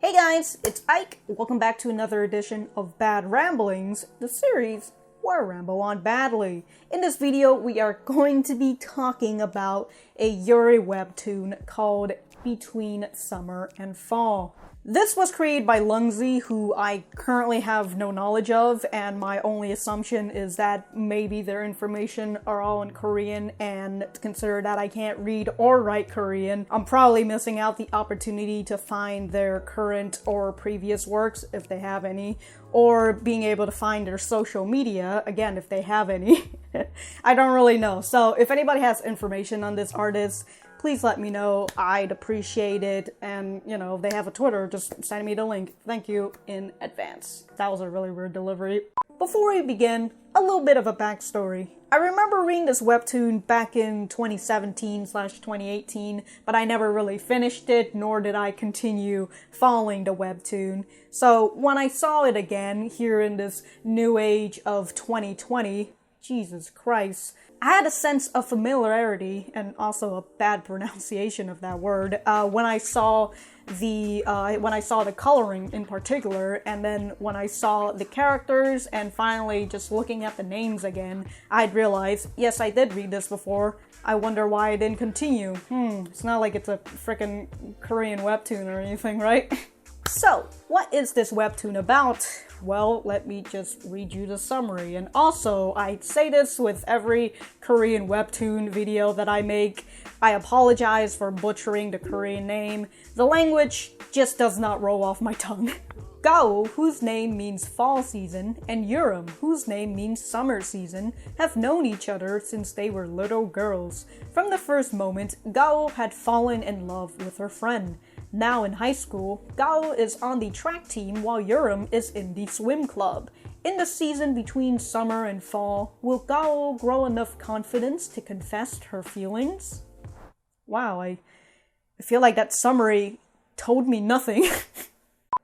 Hey guys, it's Ike. Welcome back to another edition of Bad Ramblings, the series where I ramble on badly. In this video, we are going to be talking about a Yuri webtoon called Between Summer and Fall. This was created by Lungzi, who I currently have no knowledge of, and my only assumption is that maybe their information are all in Korean, and consider that I can't read or write Korean, I'm probably missing out the opportunity to find their current or previous works, if they have any, or being able to find their social media, again, if they have any. I don't really know. So if anybody has information on this artist, please let me know. I'd appreciate it. And, you know, if they have a Twitter, just send me the link. Thank you in advance. That was a really weird delivery. Before we begin, a little bit of a backstory. I remember reading this webtoon back in 2017/2018, but I never really finished it, nor did I continue following the webtoon. So when I saw it again here in this new age of 2020, Jesus Christ, I had a sense of familiarity and also a bad pronunciation of that word when I saw the coloring in particular, and then when I saw the characters, and finally just looking at the names again, I'd realized, yes, I did read this before. I wonder why I didn't continue. It's not like it's a frickin' Korean webtoon or anything, right? So, what is this webtoon about? Well, let me just read you the summary. And also, I say this with every Korean webtoon video that I make. I apologize for butchering the Korean name. The language just does not roll off my tongue. Gao, whose name means fall season, and Yurim, whose name means summer season, have known each other since they were little girls. From the first moment, Gao had fallen in love with her friend. Now in high school, Gao is on the track team while Yurim is in the swim club. In the season between summer and fall, will Gao grow enough confidence to confess her feelings? Wow, I feel like that summary told me nothing.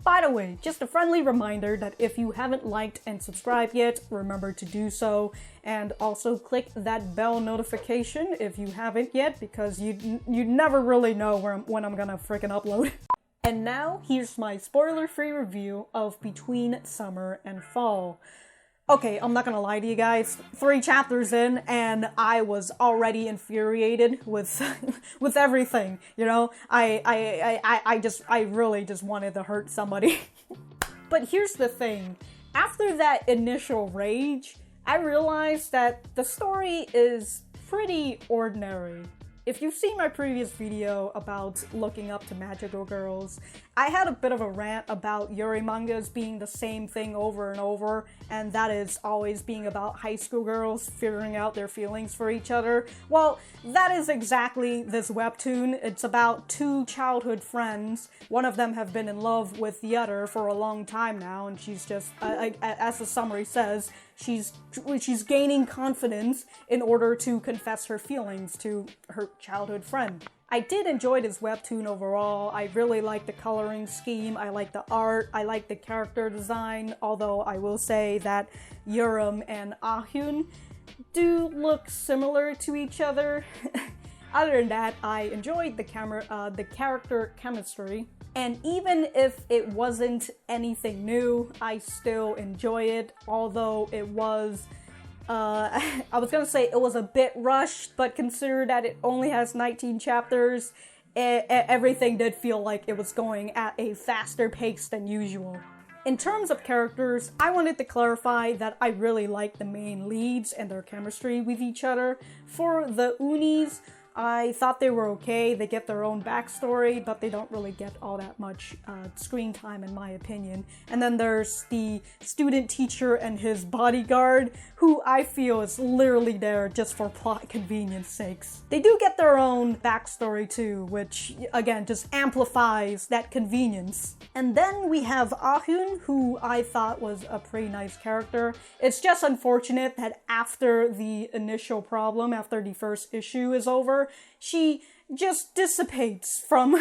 By the way, just a friendly reminder that if you haven't liked and subscribed yet, remember to do so, and also click that bell notification if you haven't yet, because you never really know when I'm gonna frickin' upload. And now, here's my spoiler-free review of Between Summer and Fall. Okay, I'm not gonna lie to you guys, 3 chapters in, and I was already infuriated with with everything, you know? I really just wanted to hurt somebody. But here's the thing, after that initial rage, I realized that the story is pretty ordinary. If you've seen my previous video about looking up to magical girls, I had a bit of a rant about Yuri mangas being the same thing over and over, and that is always being about high school girls figuring out their feelings for each other. Well, that is exactly this webtoon. It's about 2 childhood friends. One of them have been in love with the other for a long time now, and she's just, as the summary says, she's gaining confidence in order to confess her feelings to her childhood friend. I did enjoy this webtoon overall. I really like the coloring scheme, I like the art, I like the character design, although I will say that Yurim and Ah-hyun do look similar to each other. Other than that, I enjoyed the character chemistry. And even if it wasn't anything new, I still enjoy it, although it was, I was gonna say it was a bit rushed, but consider that it only has 19 chapters, everything did feel like it was going at a faster pace than usual. In terms of characters, I wanted to clarify that I really like the main leads and their chemistry with each other. For the unis, I thought they were okay. They get their own backstory, but they don't really get all that much screen time in my opinion. And then there's the student teacher and his bodyguard, who I feel is literally there just for plot convenience sakes. They do get their own backstory too, which again just amplifies that convenience. And then we have Ah-hyun, who I thought was a pretty nice character. It's just unfortunate that after the initial problem, after the first issue is over, she just dissipates from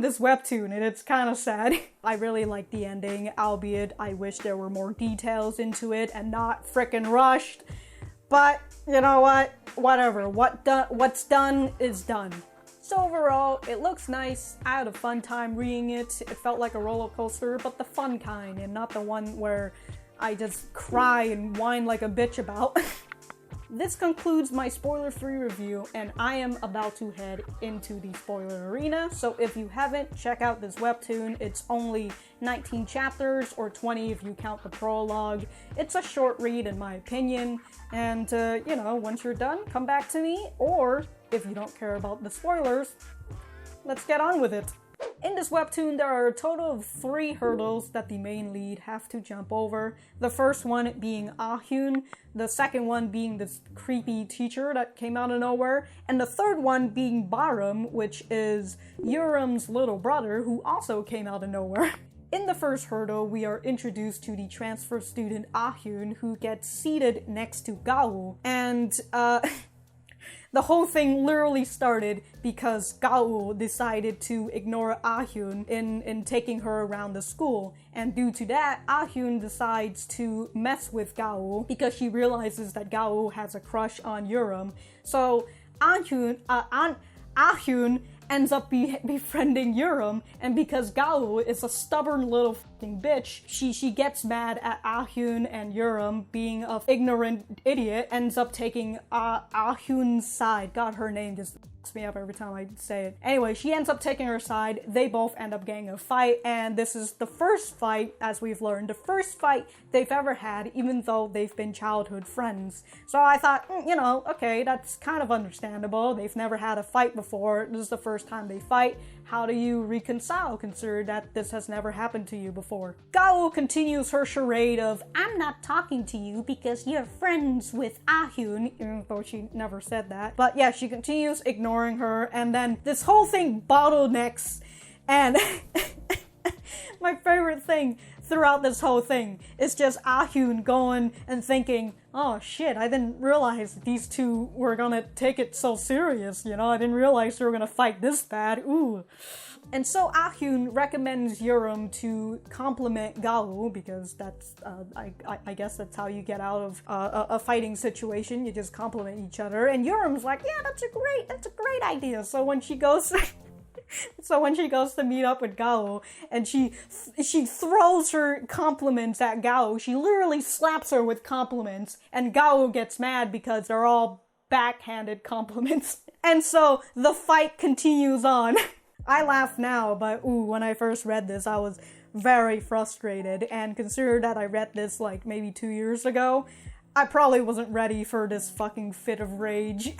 this webtoon, and it's kind of sad. I really like the ending, albeit I wish there were more details into it and not frickin' rushed. But you know what? Whatever. What's done is done. So overall, it looks nice. I had a fun time reading it. It felt like a roller coaster, but the fun kind, and not the one where I just cry and whine like a bitch about. This concludes my spoiler-free review, and I am about to head into the spoiler arena. So if you haven't, check out this webtoon. It's only 19 chapters, or 20 if you count the prologue. It's a short read in my opinion, and you know, once you're done, come back to me, or if you don't care about the spoilers, let's get on with it. In this webtoon, there are a total of 3 hurdles that the main lead have to jump over. The first one being Ah-hyun, the second one being this creepy teacher that came out of nowhere, and the third one being Barum, which is Yurim's little brother, who also came out of nowhere. In the first hurdle, we are introduced to the transfer student Ah-hyun, who gets seated next to Gao, and the whole thing literally started because Gao decided to ignore Ah-hyun in taking her around the school. And due to that, Ah-hyun decides to mess with Gao because she realizes that Gao has a crush on Yurim. So Ah-hyun ends up befriending Yurim, and because Gao is a stubborn little fucking bitch, she gets mad at Ah-hyun, and Yurim, being an ignorant idiot, ends up taking Ah-hyun's side. God, her name just fucks me up every time I say it. Anyway, she ends up taking her side. They both end up getting a fight, and this is the first fight, as we've learned, the first fight they've ever had, even though they've been childhood friends. So I thought, you know, okay, that's kind of understandable. They've never had a fight before. This is the first time they fight. How do you reconcile, considering that this has never happened to you before? Gao continues her charade of, I'm not talking to you because you're friends with Ah-hyun, even though she never said that. But yeah, she continues ignoring her, and then this whole thing bottlenecks, and my favorite thing throughout this whole thing is just Ah-hyun going and thinking, oh shit, I didn't realize these two were gonna take it so serious, you know, I didn't realize they were gonna fight this bad, ooh. And so Ah-hyun recommends Yurim to compliment Gao, because that's, I guess that's how you get out of a fighting situation, you just compliment each other, and Yurim's like, yeah, that's a great idea. So when she goes to meet up with Gao, and she throws her compliments at Gao, she literally slaps her with compliments, and Gao gets mad because they're all backhanded compliments. And so the fight continues on. I laugh now, but ooh, when I first read this, I was very frustrated, and consider that I read this like maybe 2 years ago, I probably wasn't ready for this fucking fit of rage.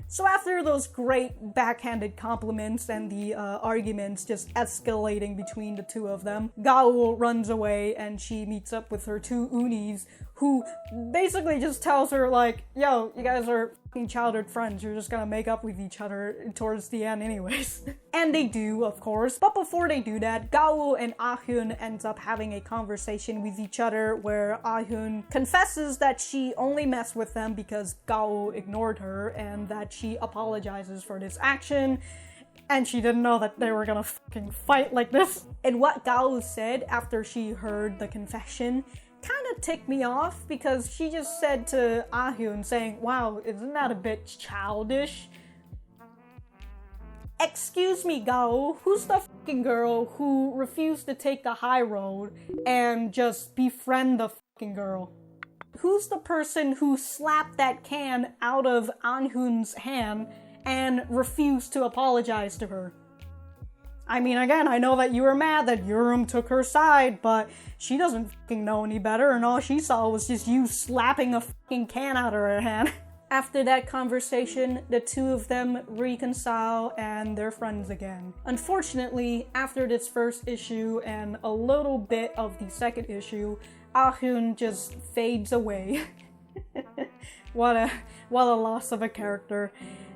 So after those great backhanded compliments and the arguments just escalating between the two of them, Gao runs away, and she meets up with her 2 unis, who basically just tells her like, yo, you guys are fucking childhood friends, you're just gonna make up with each other towards the end anyways. And they do, of course, but before they do that, Gao and Ah-hyun ends up having a conversation with each other where Ah-hyun confesses that she only messed with them because Gao ignored her, and that she apologizes for this action, and she didn't know that they were gonna fucking fight like this. And what Gao said after she heard the confession kind of ticked me off, because she just said to Ah-hyun saying, wow, isn't that a bit childish? Excuse me, Gao, who's the fucking girl who refused to take the high road and just befriend the fucking girl? Who's the person who slapped that can out of Ah-hyun's hand and refused to apologize to her? I mean, again, I know that you were mad that Yurim took her side, but she doesn't fucking know any better, and all she saw was just you slapping a fucking can out of her hand. After that conversation, the two of them reconcile and they're friends again. Unfortunately, after this first issue and a little bit of the second issue, Ah-hyun just fades away. What a loss of a character.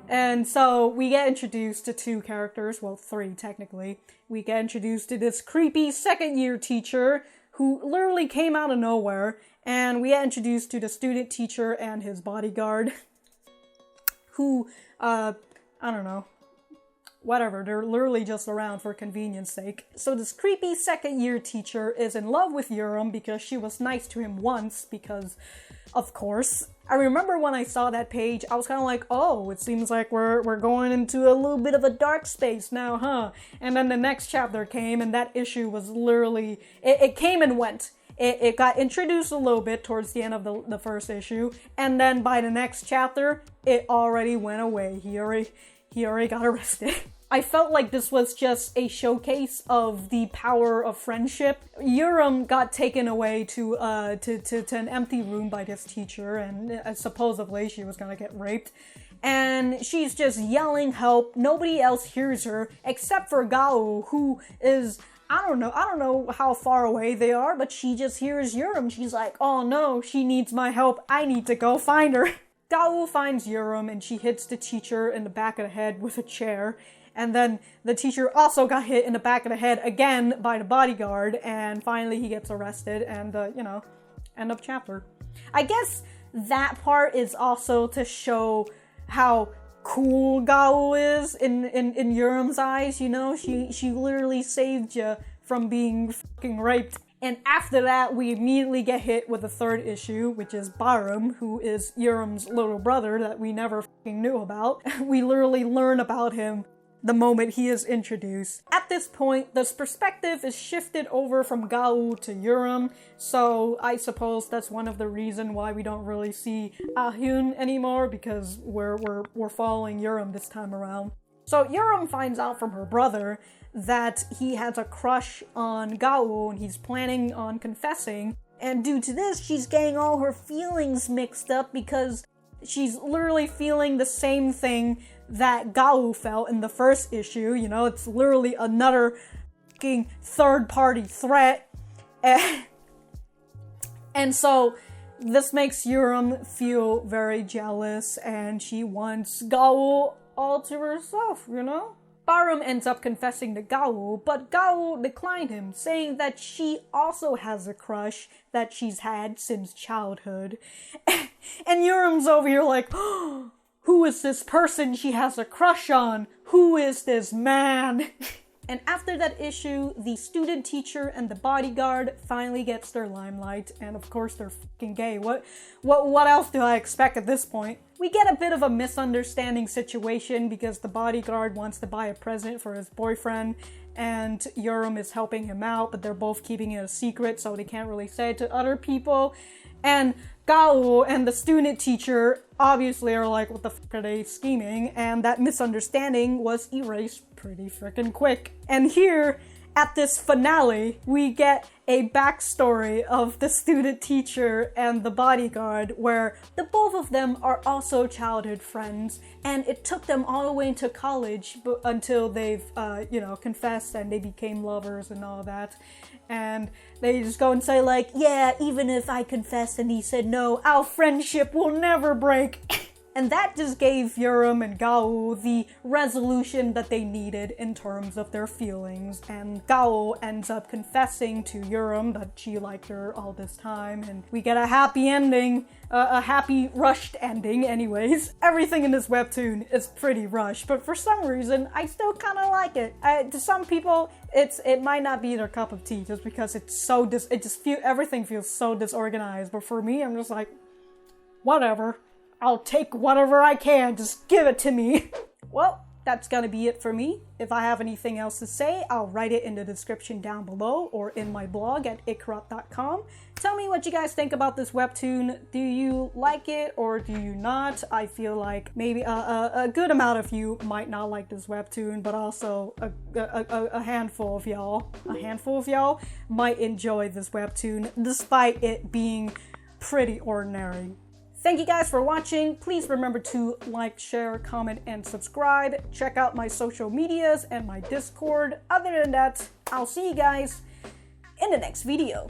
And so we get introduced to 2 characters, well 3 technically. We get introduced to this creepy second-year teacher who literally came out of nowhere, and we get introduced to the student teacher and his bodyguard, who, I don't know, whatever, they're literally just around for convenience sake. So this creepy second year teacher is in love with Yurim because she was nice to him once, because of course. I remember when I saw that page, I was kind of like, oh, it seems like we're going into a little bit of a dark space now, huh? And then the next chapter came, and that issue was literally, it came and went. It got introduced a little bit towards the end of the first issue, and then by the next chapter, it already went away. He already got arrested. I felt like this was just a showcase of the power of friendship. Yurim got taken away to an empty room by this teacher, and supposedly she was gonna get raped. And she's just yelling help. Nobody else hears her except for Gao, who is, I don't know how far away they are, but she just hears Yurim. She's like, oh no, she needs my help. I need to go find her. Gao finds Yurim and she hits the teacher in the back of the head with a chair. And then the teacher also got hit in the back of the head again by the bodyguard, and finally he gets arrested, and, end of chapter. I guess that part is also to show how cool Gao is in Yurim's eyes, you know? She literally saved you from being fucking raped. And after that, we immediately get hit with the third issue, which is Barum, who is Yurim's little brother that we never fucking knew about. We literally learn about him the moment he is introduced. At this point, this perspective is shifted over from Gao to Yurim, so I suppose that's one of the reasons why we don't really see Ah-hyun anymore, because we're following Yurim this time around. So Yurim finds out from her brother that he has a crush on Gao and he's planning on confessing, and due to this, she's getting all her feelings mixed up because she's literally feeling the same thing that Gao felt in the first issue. You know, it's literally another fucking third-party threat. And so this makes Yurim feel very jealous, and she wants Gao all to herself, you know? Barum ends up confessing to Gao, but Gao declined him, saying that she also has a crush that she's had since childhood. And Yurim's over here like, oh, who is this person she has a crush on? Who is this man? And after that issue, the student teacher and the bodyguard finally gets their limelight, and of course they're fucking gay. What else do I expect at this point? We get a bit of a misunderstanding situation because the bodyguard wants to buy a present for his boyfriend, and Yurim is helping him out, but they're both keeping it a secret, so they can't really say it to other people. And Gao and the student teacher obviously are like, what the fuck are they scheming? And that misunderstanding was erased pretty freaking quick. And here, at this finale, we get a backstory of the student teacher and the bodyguard, where the both of them are also childhood friends, and it took them all the way into college until they've, confessed and they became lovers and all that. And they just go and say like, yeah, even if I confessed and he said no, our friendship will never break. And that just gave Yurim and Gao the resolution that they needed in terms of their feelings. And Gao ends up confessing to Yurim that she liked her all this time. And we get a happy ending, a happy rushed ending anyways. Everything in this webtoon is pretty rushed, but for some reason, I still kind of like it. To some people, it might not be their cup of tea just because it's so everything feels so disorganized. But for me, I'm just like, whatever. I'll take whatever I can, just give it to me. Well, that's gonna be it for me. If I have anything else to say, I'll write it in the description down below or in my blog at ikrot.com. Tell me what you guys think about this webtoon. Do you like it or do you not? I feel like maybe a good amount of you might not like this webtoon, but also a handful of y'all might enjoy this webtoon despite it being pretty ordinary. Thank you guys for watching. Please remember to like, share, comment, and subscribe. Check out my social medias and my Discord. Other than that, I'll see you guys in the next video.